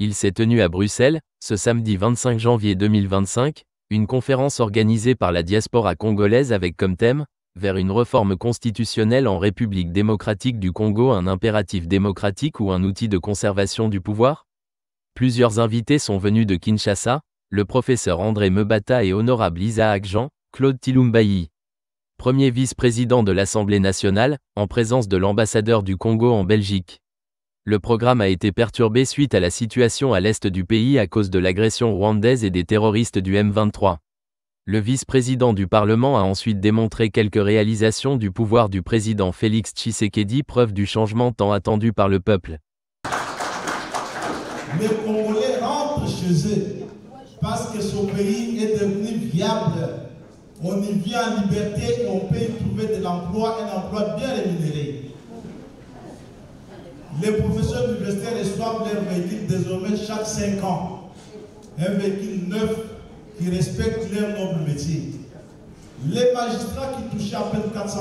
Il s'est tenu à Bruxelles, ce samedi 25 janvier 2025, une conférence organisée par la diaspora congolaise avec comme thème « Vers une réforme constitutionnelle en République démocratique du Congo, un impératif démocratique ou un outil de conservation du pouvoir ?» Plusieurs invités sont venus de Kinshasa, le professeur André Mebata et honorable Isaac Jean, Claude Tilumbayi. Premier vice-président de l'Assemblée nationale, en présence de l'ambassadeur du Congo en Belgique. Le programme a été perturbé suite à la situation à l'est du pays à cause de l'agression rwandaise et des terroristes du M23. Le vice-président du Parlement a ensuite démontré quelques réalisations du pouvoir du président Félix Tshisekedi, preuve du changement tant attendu par le peuple. Les Congolais rentrent chez eux parce que ce pays est devenu viable. On y vit en liberté et on peut y trouver de l'emploi, un emploi bien rémunéré. Les professeurs universitaires reçoivent leur véhicule désormais chaque 5 ans. Un véhicule neuf qui respecte leur noble métier. Les magistrats qui touchaient à peine $400,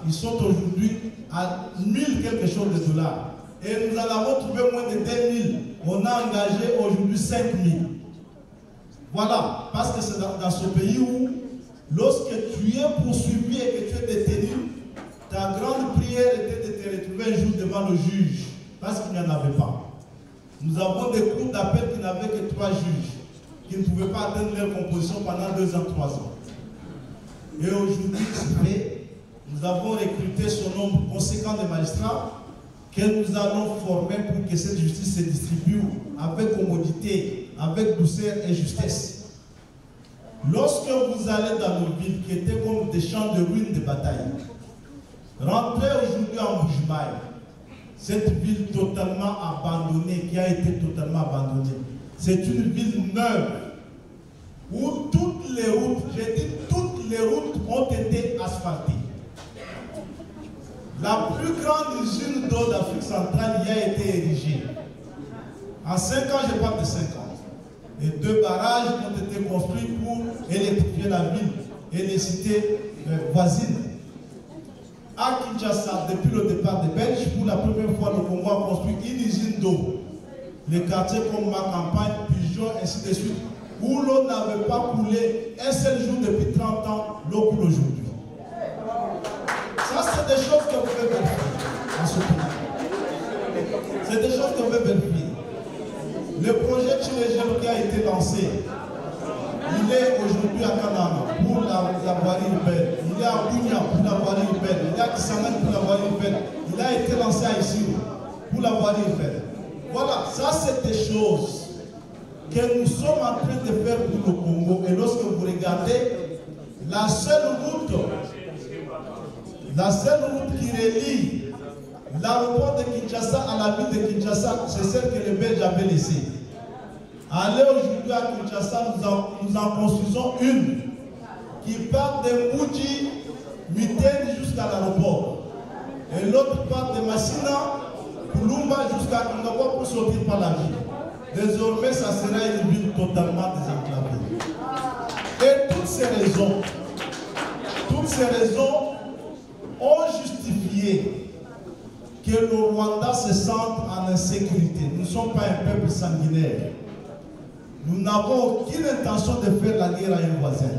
ils sont aujourd'hui à 1000 quelque chose de dollars. Et nous en avons trouvé moins de 2000. On a engagé aujourd'hui 5000. Voilà, parce que c'est dans ce pays où, lorsque tu es poursuivi et que tu es détenu, ta grande prière était de te retrouver un jour devant le juge, parce qu'il n'y en avait pas. Nous avons des cours d'appel qui n'avaient que 3 juges, qui ne pouvaient pas atteindre leur composition pendant 2 ans, 3 ans. Et aujourd'hui, nous avons recruté ce nombre conséquent de magistrats que nous allons former pour que cette justice se distribue avec commodité, avec douceur et justesse. Lorsque vous allez dans nos villes qui étaient comme des champs de ruines de bataille, rentrez aujourd'hui en Bujimaï, cette ville totalement abandonnée, qui a été totalement abandonnée. C'est une ville neuve où toutes les routes, j'ai dit toutes les routes ont été asphaltées. La plus grande usine d'eau d'Afrique centrale y a été érigée. En 5 ans, je parle de 5 ans. Et 2 barrages ont été construits pour électrifier la ville et les cités voisines. À Kinshasa, depuis le départ des Belges, pour la première fois, le Congo a construit une usine d'eau. Les quartiers comme ma campagne, Pigeon, ainsi de suite, où l'eau n'avait pas coulé un seul jour depuis 30 ans, l'eau coule aujourd'hui. Ça, c'est des choses que vous pouvez vérifier en ce pays. C'est des choses que vous pouvez vérifier. Le projet Tchilégel qui a été lancé, il est aujourd'hui à Kanana pour la voirie urbaine. Il est à Bounia pour la voirie urbaine. Il est à Kisangani pour la voirie urbaine. Il a été lancé à Issirou pour la voirie urbaine. Voilà, ça c'est des choses que nous sommes en train de faire pour le Congo. Et lorsque vous regardez, la seule route qui relie l'aéroport de Kinshasa à la ville de Kinshasa, c'est celle que les Belges avaient laissée. Allez aujourd'hui à Kinshasa, nous en construisons une qui part de Mouji, Miteni jusqu'à l'aéroport. Et l'autre part de Massina, Kulumba jusqu'à Kondakwa pour sortir par la ville. Désormais, ça sera une ville totalement désenclavée. Et toutes ces raisons ont justifié que le Rwanda se sente en insécurité. Nous ne sommes pas un peuple sanguinaire. Nous n'avons aucune intention de faire la guerre à un voisin.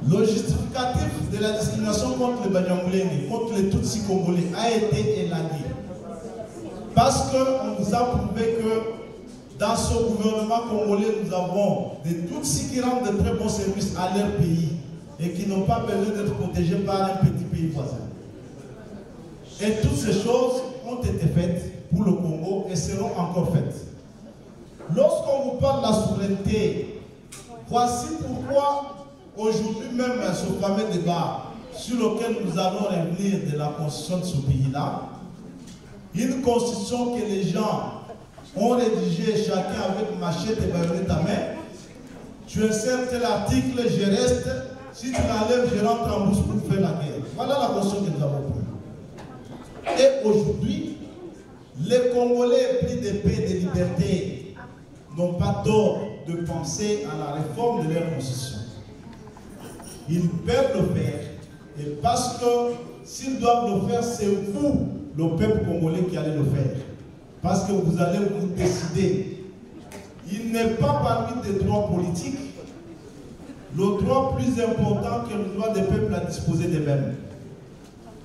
Le justificatif de la discrimination contre les Banyamulenge, contre les Tutsis congolais, a été élagué. Parce qu'on nous a prouvé que dans ce gouvernement congolais, nous avons des Tutsis qui rendent de très bons services à leur pays et qui n'ont pas besoin d'être protégés par un petit pays voisin. Et toutes ces choses ont été faites pour le Congo et seront encore faites. Lorsqu'on vous parle de la souveraineté, voici pourquoi aujourd'hui même ce fameux débat sur lequel nous allons revenir de la constitution de ce pays-là, une constitution que les gens ont rédigée chacun avec machette et baïonnette à main. Tu insères tel article, je reste. Si tu l'enlèves, je rentre en bourse pour faire la guerre. Voilà la constitution que nous avons prise. Et aujourd'hui, les Congolais pris de paix et de liberté n'ont pas tort de penser à la réforme de leur constitution. Ils peuvent le faire. Et parce que s'ils doivent le faire, c'est vous, le peuple congolais, qui allez le faire. parce que vous allez vous décider. Il n'est pas parmi des droits politiques le droit plus important que le droit des peuples à disposer d'eux-mêmes.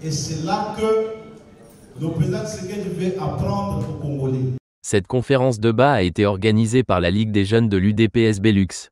Et c'est là que le président Tshisekedi veut apprendre aux Congolais. Cette conférence de bas a été organisée par la Ligue des jeunes de l'UDPS Belux.